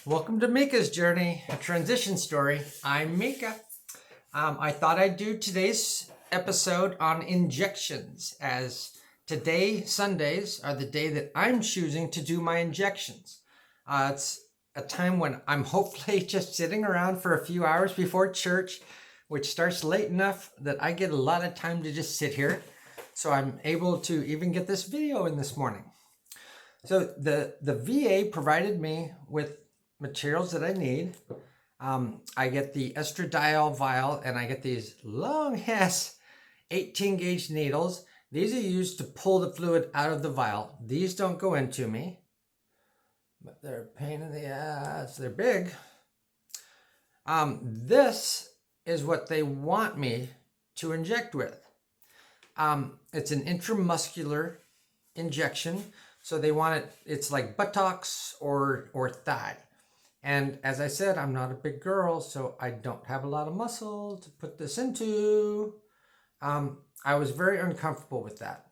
Welcome to Mika's Journey, a transition story. I'm Mika. I thought I'd do today's episode on injections, as today, Sundays, are the day that I'm choosing to do my injections. It's a time when I'm hopefully just sitting around for a few hours before church, which starts late enough that I get a lot of time to just sit here. So I'm able to even get this video in this morning. So the VA provided me with materials that I need. I get the estradiol vial and I get these long ass 18 gauge needles. These are used to pull the fluid out of the vial. These don't go into me, but they're a pain in the ass. They're big. This is what they want me to inject with. It's an intramuscular injection. So they want it, it's like buttocks or thigh. And as I said, I'm not a big girl, so I don't have a lot of muscle to put this into. I was very uncomfortable with that.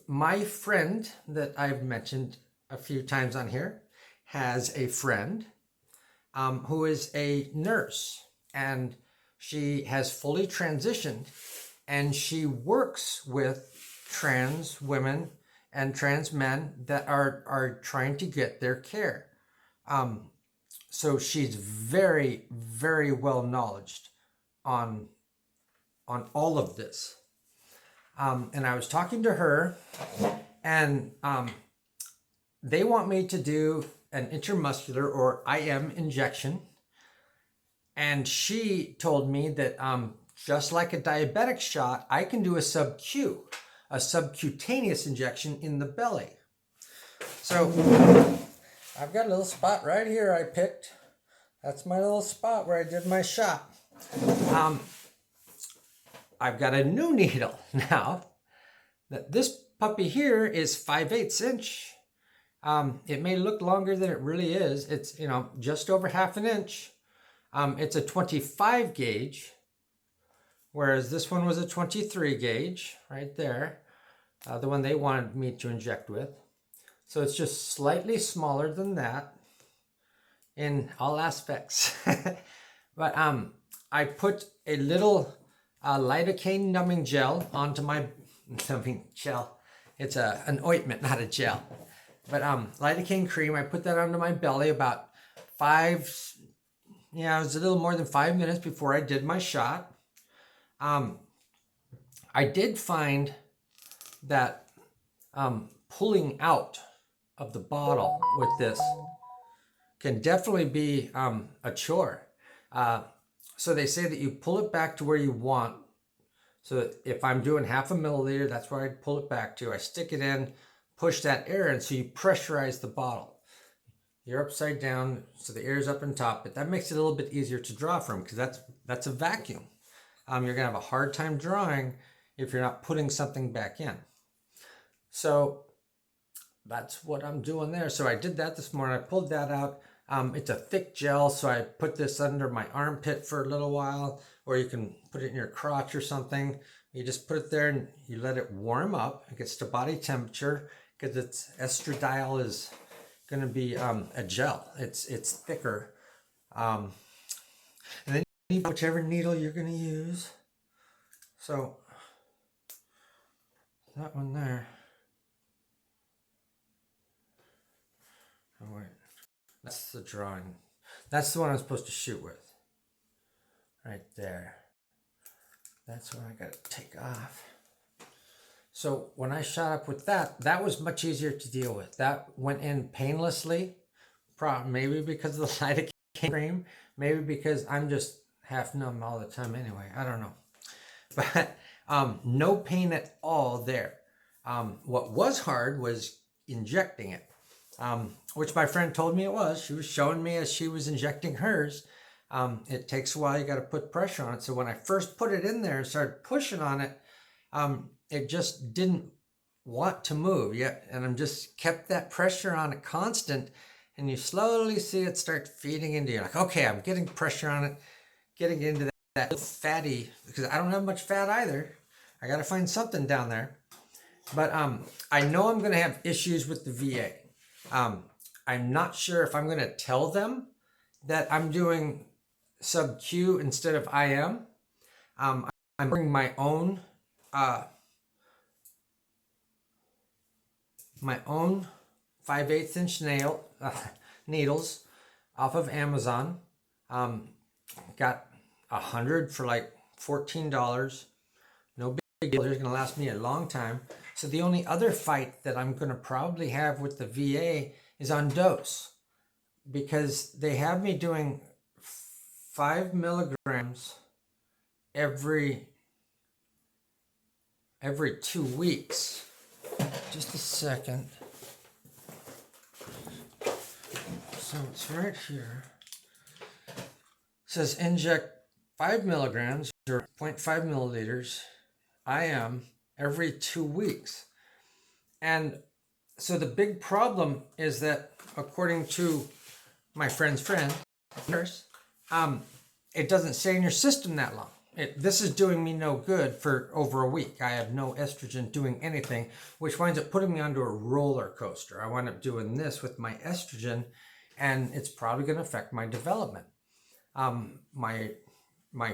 My friend that I've mentioned a few times on here has a friend who is a nurse, and she has fully transitioned, and she works with trans women and trans men that are trying to get their care. So she's very, very well knowledged on all of this. And I was talking to her, and they want me to do an intramuscular or IM injection. And she told me that just like a diabetic shot, I can do a subcutaneous injection in the belly. So I've got a little spot right here I picked. That's my little spot where I did my shot. I've got a new needle now. This puppy here is 5/8 inch. It may look longer than it really is. It's, just over half an inch. It's a 25 gauge, whereas this one was a 23 gauge right there, the one they wanted me to inject with. So it's just slightly smaller than that in all aspects. But I put a little lidocaine numbing gel onto my numbing gel. It's an ointment, not a gel. But lidocaine cream, I put that onto my belly about it was a little more than 5 minutes before I did my shot. I did find that pulling out of the bottle with this can definitely be a chore. So they say that you pull it back to where you want. So if I'm doing half a milliliter, that's where I pull it back to. I stick it in, push that air in, so you pressurize the bottle. You're upside down, so the air is up on top, but that makes it a little bit easier to draw from, because that's a vacuum. You're gonna have a hard time drawing if you're not putting something back in. So that's what I'm doing there. So I did that this morning. I pulled that out. It's a thick gel, so I put this under my armpit for a little while, or you can put it in your crotch or something. You just put it there and you let it warm up. It gets to body temperature, because it's estradiol is going to be a gel. It's thicker. And then you need whichever needle you're going to use. So that one there. Oh wait, that's the drawing. That's the one I'm supposed to shoot with. Right there. That's what I got to take off. So when I shot up with that was much easier to deal with. That went in painlessly. Maybe because of the lidocaine cream. Maybe because I'm just half numb all the time anyway. I don't know. But no pain at all there. What was hard was injecting it. Which my friend told me it was. She was showing me as she was injecting hers. It takes a while. You got to put pressure on it. So when I first put it in there and started pushing on it, it just didn't want to move yet. And I'm just kept that pressure on it constant. And you slowly see it start feeding into you. Like, okay, I'm getting pressure on it, getting into that fatty, because I don't have much fat either. I got to find something down there. But I know I'm going to have issues with the VA. I'm not sure if I'm going to tell them that I'm doing sub-Q instead of IM. I'm bringing my own 5/8 inch needles off of Amazon. Got 100 for like $14. No big deal. They're going to last me a long time. So the only other fight that I'm going to probably have with the VA is on dose, because they have me doing 5 milligrams every 2 weeks. Just a second. So it's right here. It says inject 5 milligrams or 0.5 milliliters IM every 2 weeks. And so the big problem is that, according to my friend's friend, nurse, it doesn't stay in your system that long. This is doing me no good for over a week. I have no estrogen doing anything, which winds up putting me onto a roller coaster. I wind up doing this with my estrogen, and it's probably going to affect my development. My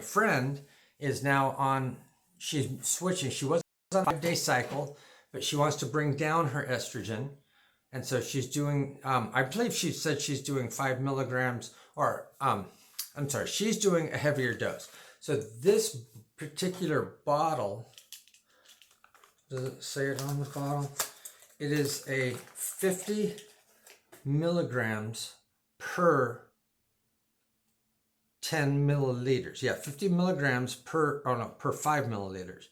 friend is now on, she's switching. She was on a 5-day cycle, but she wants to bring down her estrogen. And so she's doing, I believe she said she's doing 5 milligrams, or I'm sorry, she's doing a heavier dose. So this particular bottle, does it say it on the bottle? It is a 50 milligrams per 10 milliliters. Yeah, 50 milligrams per 5 milliliters.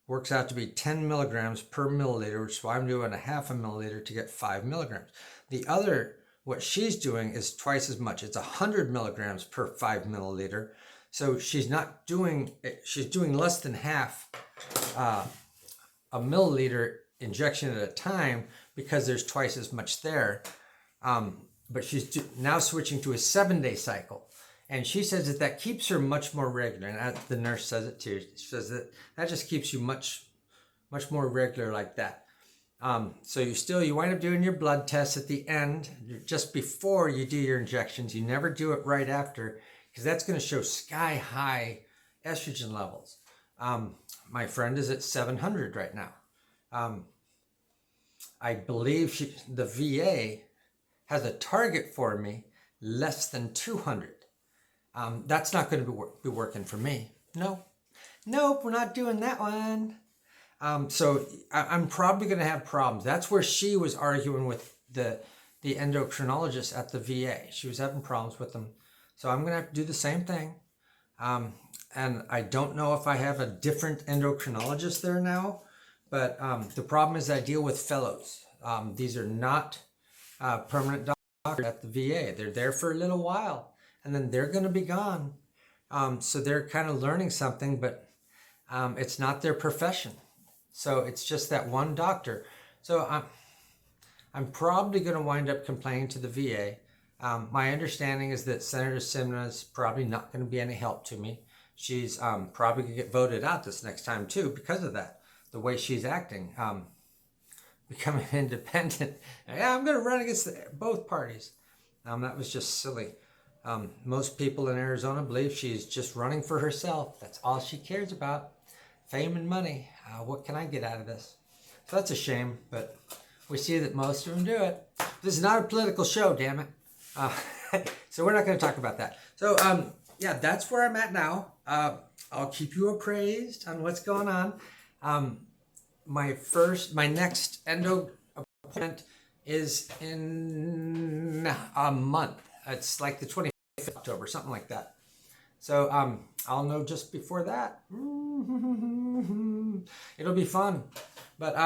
Works out to be 10 milligrams per milliliter, which is why I'm doing a half a milliliter to get 5 milligrams. The other, what she's doing is twice as much. It's 100 milligrams per 5 milliliter. So she's doing less than half a milliliter injection at a time, because there's twice as much there. But she's now switching to a 7-day cycle. And she says that keeps her much more regular. And the nurse says it too. She says that just keeps you much more regular like that. So you wind up doing your blood tests at the end, just before you do your injections. You never do it right after, because that's going to show sky high estrogen levels. My friend is at 700 right now. I believe the VA has a target for me less than 200. That's not going to be working for me. Nope, we're not doing that one. So I'm probably going to have problems. That's where she was arguing with the endocrinologist at the VA. She was having problems with them. So I'm going to have to do the same thing. And I don't know if I have a different endocrinologist there now, but the problem is I deal with fellows. These are not permanent doctors at the VA. They're there for a little while, and then they're going to be gone. So they're kind of learning something, but it's not their profession. So it's just that one doctor. So I'm probably going to wind up complaining to the VA. My understanding is that Senator Simna is probably not going to be any help to me. She's probably going to get voted out this next time too, because of that, the way she's acting, becoming independent. Yeah, I'm going to run against both parties. That was just silly. Most people in Arizona believe she's just running for herself. That's all she cares about. Fame and money. What can I get out of this? So that's a shame, but we see that most of them do it. This is not a political show, damn it. So we're not going to talk about that. So yeah, that's where I'm at now. I'll keep you appraised on what's going on. My next endo appointment is in a month. It's like the 25th of October, something like that. So I'll know just before that. It'll be fun. But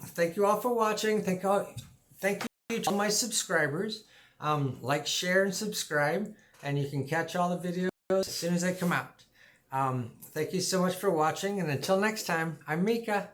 thank you all for watching. Thank you to all my subscribers. Like, share, and subscribe, and you can catch all the videos as soon as they come out. Thank you so much for watching, and until next time, I'm Mika.